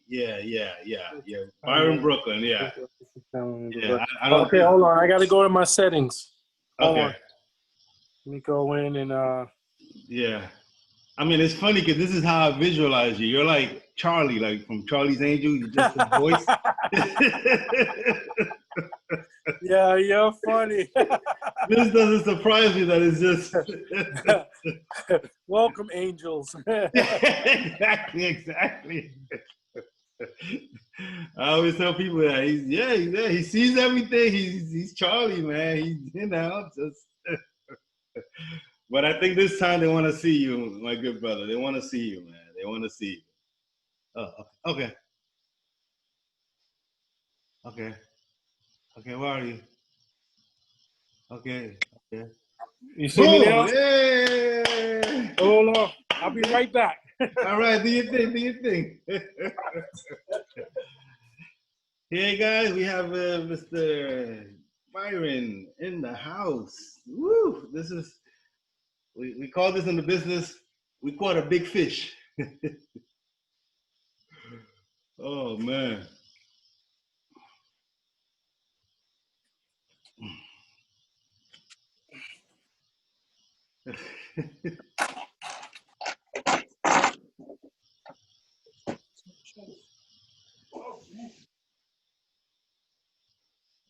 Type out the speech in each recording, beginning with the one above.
Yeah. Byron, Brooklyn, yeah. Yeah, I don't Okay, think. hold on. I got to go to my settings. Hold Okay. on. Let me go in and Yeah. I mean, it's funny because this is how I visualize you. You're like Charlie, like from Charlie's Angel. You just the voice. Yeah, you're funny. This doesn't surprise me that it's just. Welcome, angels. Exactly. I always tell people that he sees everything. He's Charlie, man. Just. But I think this time they want to see you, my good brother. They want to see you, man. They want to see you. Oh, okay. Okay. Okay, where are you? Okay. You see me Boom! now? Hey! Hold on. I'll be right back. All right, do your thing. Hey, guys, we have Mr. Byron in the house. Woo! We call this in the business, we call it a big fish. Oh, man.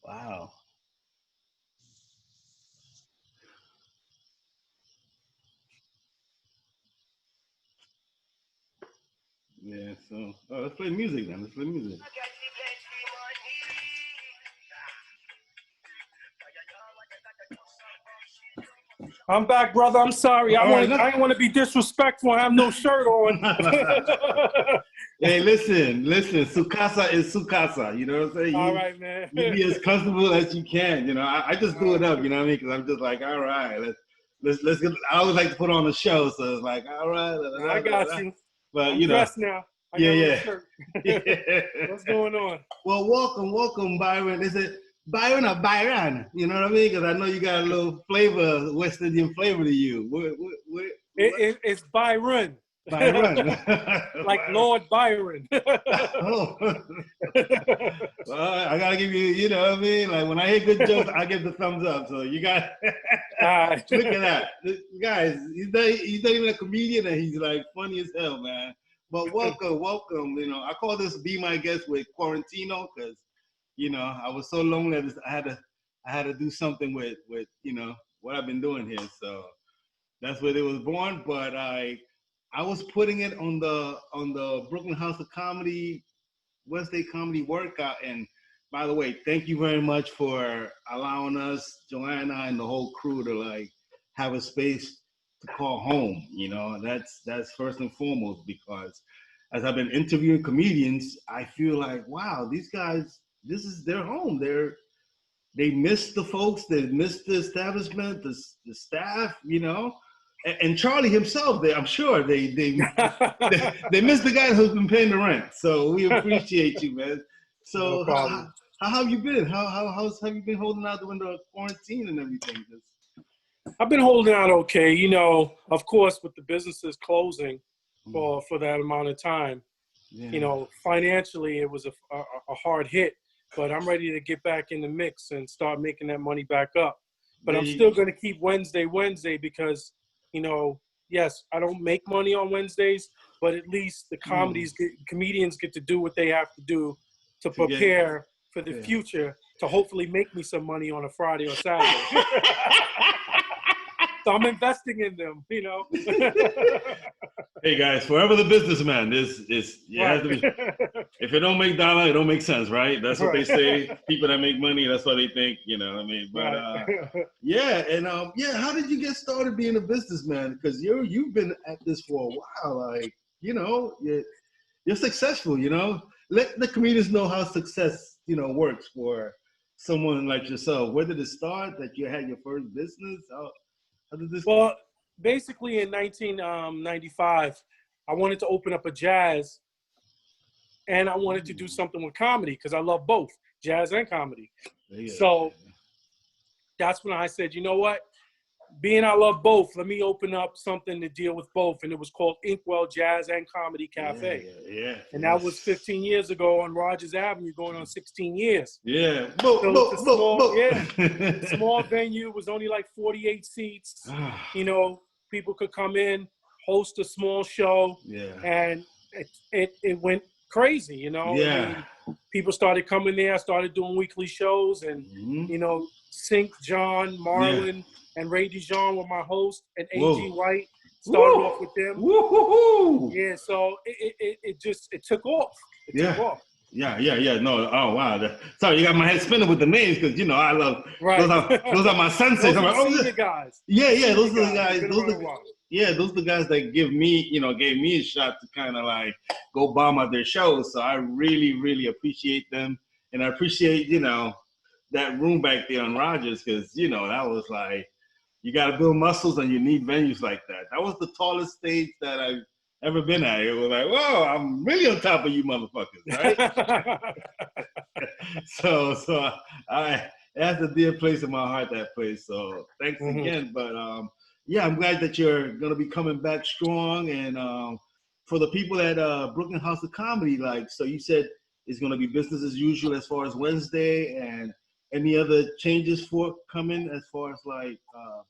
Wow. Yeah, so let's play music then. Let's play music. I'm back, brother. I'm sorry. I didn't want to be disrespectful and have no shirt on. Hey, listen. Sukasa is Sukasa. You know what I'm saying? All right, man. You be as comfortable as you can. You know, I just do it up. You know what I mean? Because I'm just like, all right, let's get. I always like to put on a show, so it's like, all right. I got you. But I'm dressed now. I got a shirt. What's going on? Well, welcome, Byron. Is it Byron or Byron? You know what I mean? Because I know you got a little flavor, West Indian flavor to you. It's Byron. Byron. Like Lord Byron. Oh. Well, I gotta give you, you know what I mean? Like when I hear good jokes, I give the thumbs up. So you got look at that. This, guys, he's not even a comedian and he's like funny as hell, man. But welcome. You know, I call this Be My Guest with Quarantino because, you know, I was so lonely that I had to do something with you know what I've been doing here. So that's where they was born. But I was putting it on the Brooklyn House of Comedy Wednesday comedy workout. And by the way, thank you very much for allowing us, Joanna and the whole crew, to like have a space to call home. You know, that's first and foremost, because as I've been interviewing comedians, I feel like, wow, these guys, this is their home. They miss the folks, they miss the establishment, the staff, you know. And Charlie himself, I'm sure they miss the guy who's been paying the rent. So we appreciate you, man. So no how have you been? How have you been holding out during the quarantine and everything? I've been holding out okay. You know, of course, with the businesses closing for that amount of time, you know, financially it was a hard hit. But I'm ready to get back in the mix and start making that money back up. But I'm still going to keep Wednesday because, you know, yes, I don't make money on Wednesdays, but at least the comedians get to do what they have to do to prepare for the future to hopefully make me some money on a Friday or Saturday. So I'm investing in them, you know. Hey guys, forever the businessman. This is has to be. If it don't make dollar, it don't make sense, right? That's what they say. People that make money, that's what they think. You know what I mean? But how did you get started being a businessman? Because you've been at this for a while. Like, you know, you're successful. You know, let the comedians know how success, you know, works for someone like yourself. Where did it start? That you had your first business? How did this? Well, basically in 1995, I wanted to open up a jazz, and I wanted to do something with comedy because I love both jazz and comedy. So that's when I said, you know what? being I love both, let me open up something to deal with both. And it was called Inkwell Jazz and Comedy Cafe. Yeah. And that was 15 years ago on Rogers Avenue, going on 16 years. Yeah. Small venue, was only like 48 seats. You know, people could come in, host a small show. Yeah. And it went crazy, you know. Yeah. I mean, people started coming there, started doing weekly shows, and you know, Sink, John, Marlon, and Ray Dijon were my host, and A.G. White started off with them. Yeah, so it took off. It took off. Yeah. No, oh wow. Sorry, you got my head spinning with the names because you know I love those are my senseis. Those are the guys. Yeah, those are the guys. Those are the guys that gave me a shot to kind of like go bomb at their shows. So I really, really appreciate them, and I appreciate that room back there on Rogers because that was like you got to build muscles and you need venues like that. That was the tallest stage that I've ever been at. It was like, whoa, I'm really on top of you motherfuckers, right? so it has a dear place in my heart, that place. So thanks again. But yeah, I'm glad that you're going to be coming back strong. And for the people at Brooklyn House of Comedy, like, so you said it's going to be business as usual as far as Wednesday, and any other changes for coming as far as like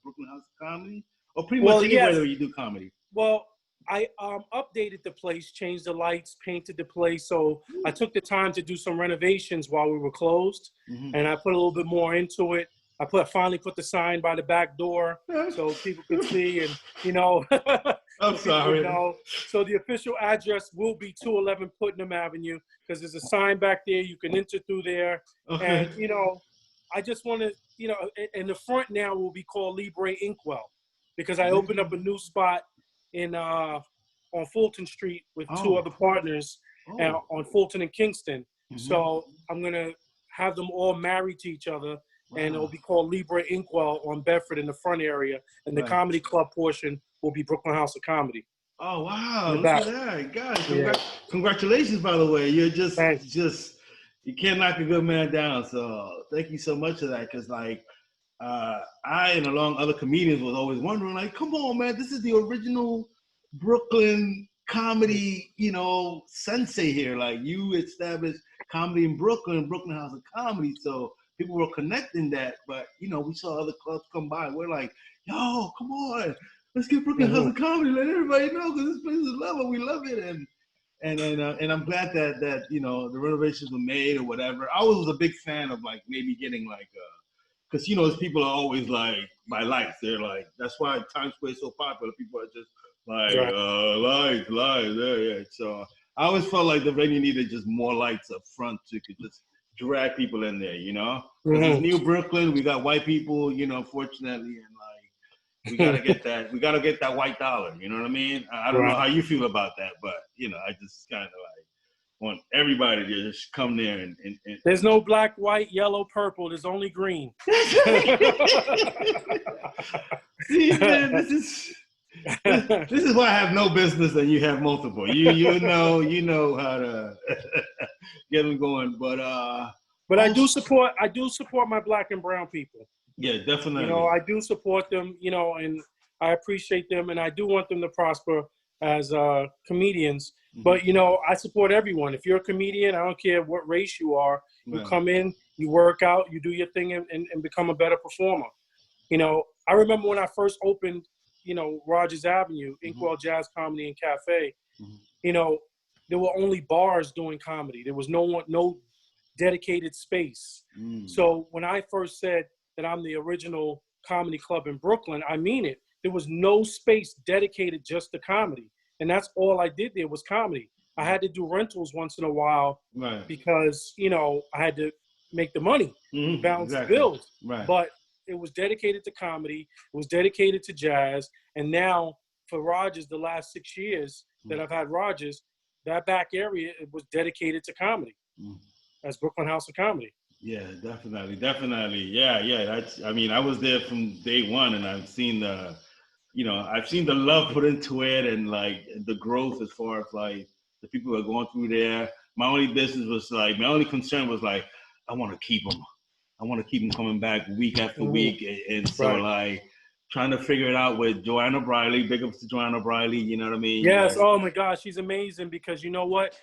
Brooklyn House of Comedy? Or pretty much anywhere where you do comedy? Well, I updated the place, changed the lights, painted the place. So I took the time to do some renovations while we were closed, and I put a little bit more into it. I finally put the sign by the back door so people could see, and I'm sorry. So the official address will be 211 Putnam Avenue because there's a sign back there. You can enter through there, and I just want to, and the front now will be called Libre Inkwell because I opened up a new spot in on Fulton Street with two other partners on Fulton and Kingston. So I'm gonna have them all married to each other, and it'll be called Libre Inkwell on Bedford in the front area, and the comedy club portion will be Brooklyn House of Comedy. Oh wow! Look at that, guys! Congratulations, by the way. You're just you can't knock a good man down. So thank you so much for that, because like. I and along other comedians was always wondering, like, come on, man, this is the original Brooklyn comedy, sensei here. Like, you established comedy in Brooklyn House of Comedy, so people were connecting that. But we saw other clubs come by. We're like, yo, come on, let's get Brooklyn House of Comedy. Let everybody know because this place is love and we love it. And I'm glad that the renovations were made or whatever. I was a big fan of like maybe getting like because those people are always like by lights. They're like, that's why Times Square is so popular. People are just like lights. Yeah. So I always felt like the venue needed just more lights up front so you could just drag people in there. Because it's New Brooklyn. We got white people. Fortunately, and like we gotta get that. We gotta get that white dollar. You know what I mean? I don't know how you feel about that, but I just kind of like want everybody to just come there and there's no black, white, yellow, purple. There's only green. See, man, this is why I have no business and you have multiple. You know how to get them going. But I do support my black and brown people. Yeah, definitely. I do support them. And I appreciate them, and I do want them to prosper as comedians. But, I support everyone. If you're a comedian, I don't care what race you are. You come in, you work out, you do your thing and become a better performer. I remember when I first opened, Rogers Avenue, Inkwell Jazz Comedy and Cafe, there were only bars doing comedy. There was no dedicated space. So when I first said that I'm the original comedy club in Brooklyn, I mean it. There was no space dedicated just to comedy. And that's all I did there was comedy. I had to do rentals once in a while because, I had to make the money, balance the bills. But it was dedicated to comedy. It was dedicated to jazz. And now for Rogers, the last 6 years that I've had Rogers, that back area, it was dedicated to comedy as Brooklyn House of Comedy. Yeah, definitely. Yeah. I was there from day one, and I've seen the love put into it and like the growth as far as like the people that are going through there. My only concern was like, I want to keep them. I want to keep them coming back week after week. And so like, trying to figure it out with Joanna Briley. Big ups to Joanna Briley. You know what I mean? Yes. Oh my gosh, she's amazing because you know what?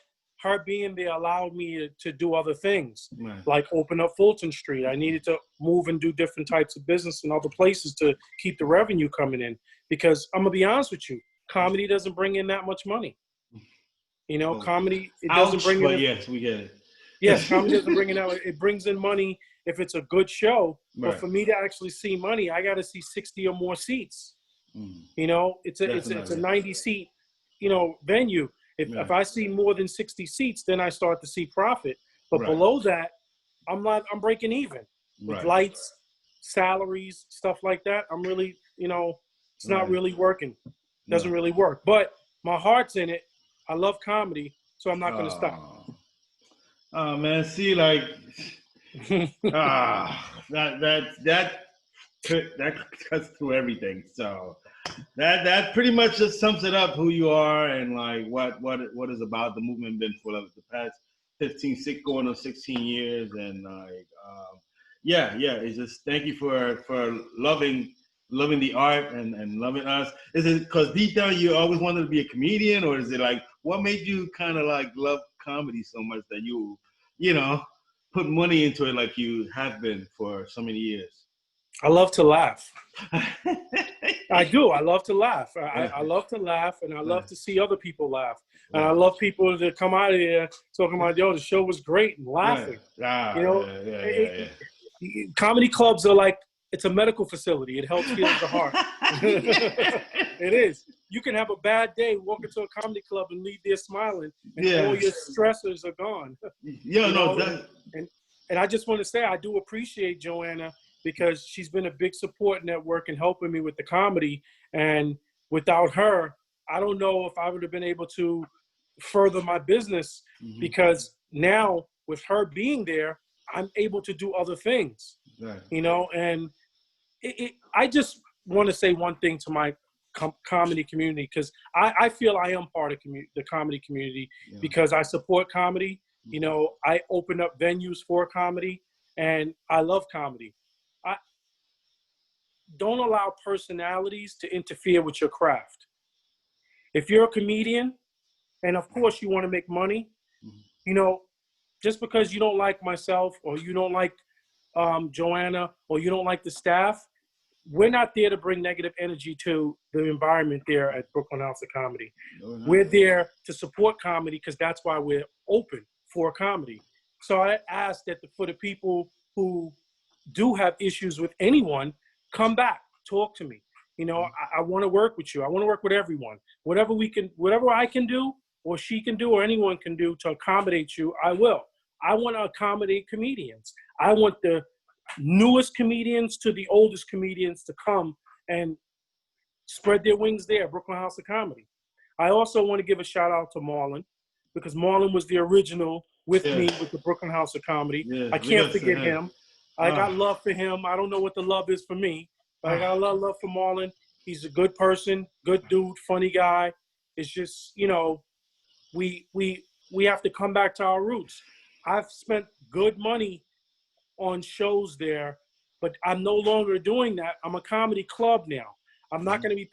Her being there allowed me to do other things, like open up Fulton Street. I needed to move and do different types of business in other places to keep the revenue coming in. Because I'm gonna be honest with you, comedy doesn't bring in that much money. You know, comedy, it doesn't bring in. But yes, we get it. Yes, comedy doesn't bring in that. It brings in money if it's a good show. Right. But for me to actually see money, I got to see 60 or more seats. You know, it's a 90 seat, you know, venue. If I see more than 60 seats, then I start to see profit. But below that, I'm breaking even with lights, salaries, stuff like that. I'm really, you know, it's not really working. Doesn't really work. But my heart's in it. I love comedy, so I'm not going to stop. Oh man, see, like that cuts through everything. So that pretty much just sums it up who you are and like what is about the movement been for like the past going on 16 years and like it's just thank you for loving the art and loving us. Is it because deep down you always wanted to be a comedian, or is it like what made you kind of like love comedy so much that you know put money into it like you have been for so many years? I love to laugh. I do. I love to laugh. I love to laugh, and I love to see other people laugh. And I love people to come out of here talking about, yo, the show was great and laughing. You know, comedy clubs are like, it's a medical facility. It helps heal the heart. It is. You can have a bad day, walk into a comedy club and leave there smiling, and all your stressors are gone. And I just want to say, I do appreciate Joanna because she's been a big support network and helping me with the comedy. And without her, I don't know if I would have been able to further my business because now with her being there, I'm able to do other things, you know, and I just want to say one thing to my comedy community because I feel I am part of the comedy community because I support comedy. You know, I open up venues for comedy and I love comedy. I don't allow personalities to interfere with your craft. If you're a comedian and of course you want to make money, you know, just because you don't like myself or you don't like Joanna or you don't like the staff, we're not there to bring negative energy to the environment there at Brooklyn House of Comedy. We're there to support comedy because that's why we're open for comedy. So I ask that for the people who do have issues with anyone, come back, talk to me. You know, I want to work with you. I want to work with everyone. Whatever I can do or she can do or anyone can do to accommodate you, I will. I want to accommodate comedians. I want the newest comedians to the oldest comedians to come and spread their wings there, Brooklyn House of Comedy. I also want to give a shout out to Marlon because Marlon was the original with me with the Brooklyn House of Comedy. I can't forget him. I got love for him. I don't know what the love is for me, but I got a lot of love for Marlon. He's a good person, good dude, funny guy. It's just, you know, we have to come back to our roots. I've spent good money on shows there, but I'm no longer doing that. I'm a comedy club now. I'm not going to be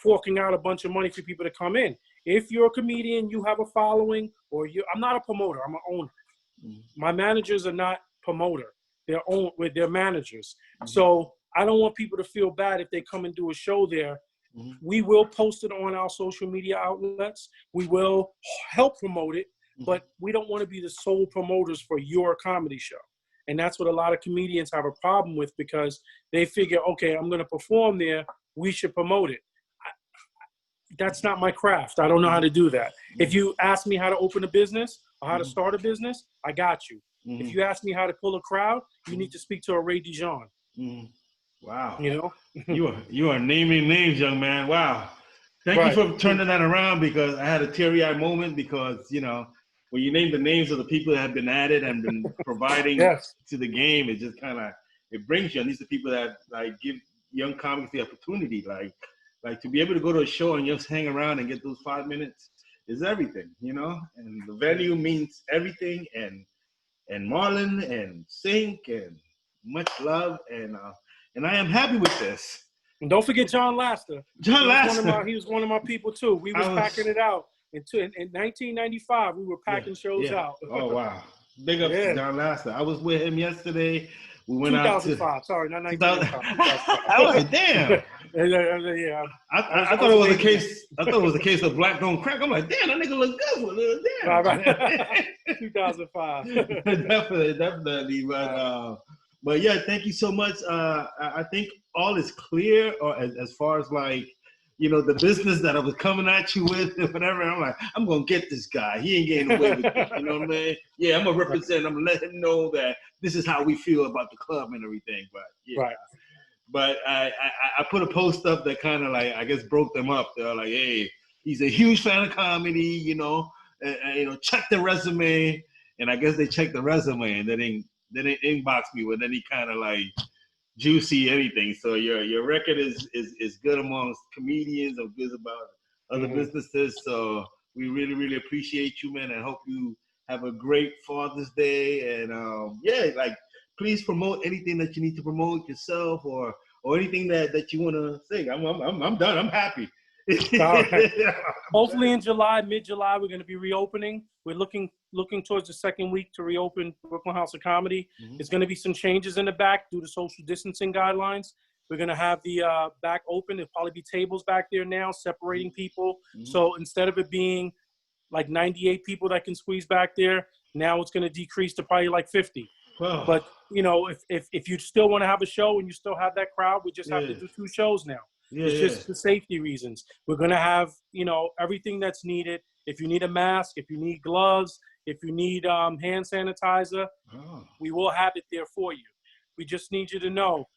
forking out a bunch of money for people to come in. If you're a comedian, you have a following, I'm not a promoter, I'm an owner. My managers are not promoter. They're managers. So I don't want people to feel bad if they come and do a show there. We will post it on our social media outlets. We will help promote it, but we don't want to be the sole promoters for your comedy show. And that's what a lot of comedians have a problem with because they figure, okay, I'm going to perform there. We should promote it. That's not my craft. I don't know how to do that. If you ask me how to open a business or how to start a business, I got you. If you ask me how to pull a crowd, you need to speak to a Ray Dijon. Wow. You know? You are naming names, young man. Wow. Thank you for turning that around because I had a teary-eyed moment because, you know, when you name the names of the people that have been at it and been providing to the game, it just kind of, it brings you. And these are people that like give young comics the opportunity, like to be able to go to a show and just hang around and get those 5 minutes is everything, you know? And the venue means everything. And Marlon and Sink and much love. And and I am happy with this. And don't forget John Laster. John Laster. He was one of my people too. We was packing it out. In 1995, we were packing shows out. Oh, wow. Big up to John Laster. I was with him yesterday. We went 2005. out to... Sorry, not 1995. I was like, damn. Yeah. I thought it was a case. I thought it was a case of black don't crack. I'm like, damn, that nigga look good. Damn. Right. 2005. Definitely. But yeah, thank you so much. I think all is clear, or as far as like, you know, the business that I was coming at you with and whatever. I'm like, I'm gonna get this guy. He ain't getting away with it. You know what I mean? Yeah, I'm gonna represent. I'm gonna let him know that this is how we feel about the club and everything. But yeah. Right. But I put a post up that kind of like, I guess, broke them up. They're like, hey, he's a huge fan of comedy, you know, check the resume. And I guess they checked the resume and then they inboxed me with any kind of like juicy anything. So your record is good amongst comedians or good about other businesses. So we really, really appreciate you, man. I hope you have a great Father's Day. And like, please promote anything that you need to promote yourself or anything that you want to say. I'm done. I'm happy. Right. Hopefully in July, mid-July, we're going to be reopening. We're looking towards the second week to reopen Brooklyn House of Comedy. There's going to be some changes in the back due to social distancing guidelines. We're going to have the back open. There'll probably be tables back there now separating people. So instead of it being like 98 people that can squeeze back there, now it's going to decrease to probably like 50. Wow. But, you know, if you still want to have a show and you still have that crowd, we just have to do 2 shows now. It's just for safety reasons. We're going to have, you know, everything that's needed. If you need a mask, if you need gloves, if you need hand sanitizer, we will have it there for you. We just need you to know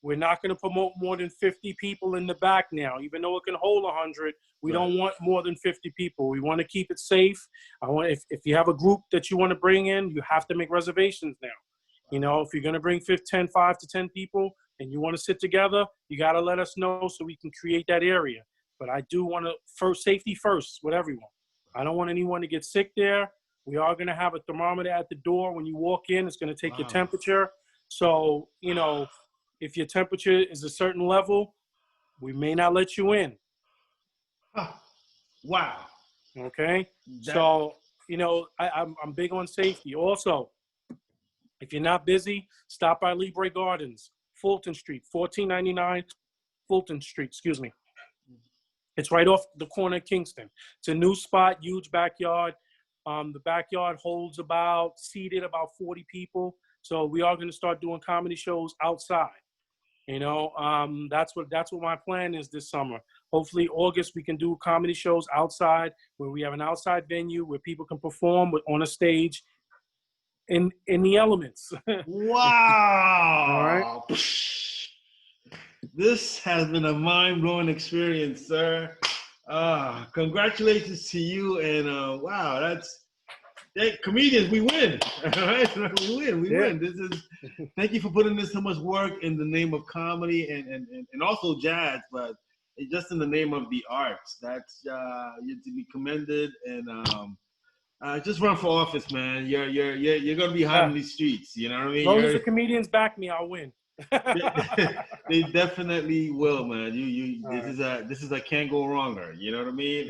we're not going to promote more than 50 people in the back now. Even though it can hold 100, we don't want more than 50 people. We want to keep it safe. If you have a group that you want to bring in, you have to make reservations now. You know, if you're going to bring 5 to 10 people and you want to sit together, you got to let us know so we can create that area. But I do want to safety first with everyone. I don't want anyone to get sick there. We are going to have a thermometer at the door when you walk in. It's going to take your temperature. So, you know, if your temperature is a certain level, we may not let you in. Wow. Okay. So, you know, I'm big on safety. Also, if you're not busy, stop by Libre Gardens, Fulton Street, 1499 Fulton Street, excuse me. It's right off the corner of Kingston. It's a new spot, huge backyard. The backyard holds seated about 40 people. So we are going to start doing comedy shows outside. You know, that's what my plan is this summer. Hopefully August we can do comedy shows outside where we have an outside venue where people can perform on a stage in the elements. Wow. All right. This has been a mind-blowing experience, sir. Congratulations to you. And wow, comedians, we win. All right? We win. Thank you for putting in so much work in the name of comedy and also jazz, but just in the name of the arts. That's you're to be commended. And just run for office, man. You're gonna be hot in these streets. You know what I mean? As long as the comedians back me, I'll win. They definitely will, man. This is a can't go wronger. You know what I mean?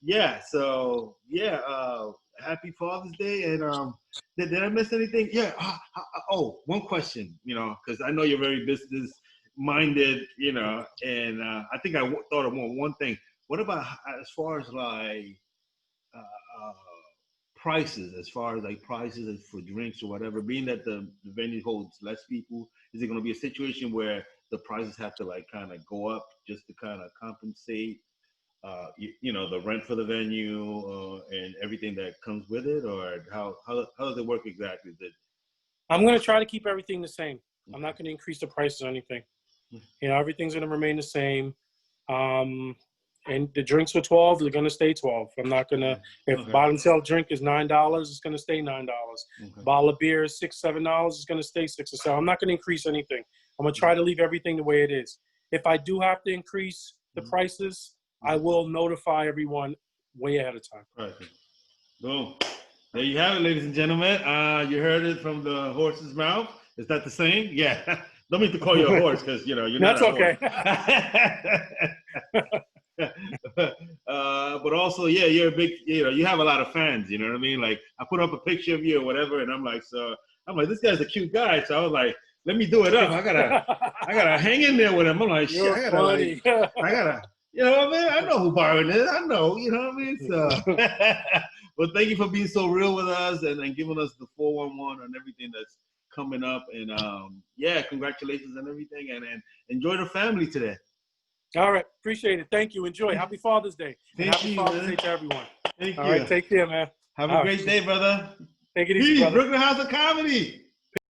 Yeah. And happy Father's Day. And did I miss anything? Yeah. One question. You know, because I know you're very business minded. You know, and I think I thought of one thing. What about as far as like prices, prices for drinks or whatever, being that the venue holds less people, is it going to be a situation where the prices have to like kind of go up just to kind of compensate, you know, the rent for the venue and everything that comes with it? Or how does it work exactly? I'm going to try to keep everything the same. I'm not going to increase the prices or anything. You know, everything's going to remain the same. And the drinks are $12, they're going to stay $12. I'm not going to, if bottom shelf drink is $9, it's going to stay $9. Bottle of beer is $6, $7, it's going to stay $6 or $7. I'm not going to increase anything. I'm going to try to leave everything the way it is. If I do have to increase the prices, I will notify everyone way ahead of time. Right. Boom. There you have it, ladies and gentlemen. You heard it from the horse's mouth. Is that the same? Yeah. Don't mean to call you a horse because you're not. That's okay. But also, yeah, you're a big. You have a lot of fans. You know what I mean? Like I put up a picture of you or whatever, and I'm like, this guy's a cute guy. So I was like, let me do it up. I gotta hang in there with him. I'm like, shit, I gotta. You know what I mean? I know who Byron is. I know. You know what I mean? So, well, thank you for being so real with us and giving us the 411 and everything that's coming up. And yeah, congratulations and everything. And enjoy the family today. All right, appreciate it. Thank you. Enjoy. Happy Father's Day. Happy Father's Day to everyone. Thank you. All right, take care, man. Have a great day, brother. Take it easy, brother. Brooklyn House of Comedy.